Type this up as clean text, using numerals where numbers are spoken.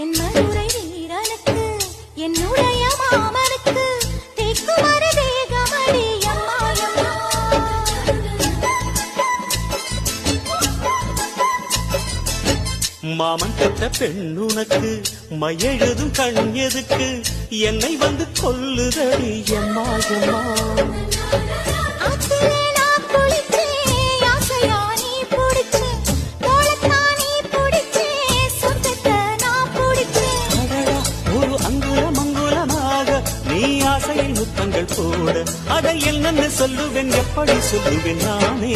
தென்மதுரை வீரனுக்கு என்னுடைய மாமனுக்கு தேக்குமர தேகமடி அம்மாயம்மா. மாமன் பெற்ற பெண்ணுனக்கு மையெழுதும் கண் எதுக்கு என்னை வந்து கொல்லுதடி எம்மாயம்மா. ஆசையில் முத்தங்கள் போட அதை என்னன்னு சொல்லுவேன் எப்படி சொல்லுவேன் நானே.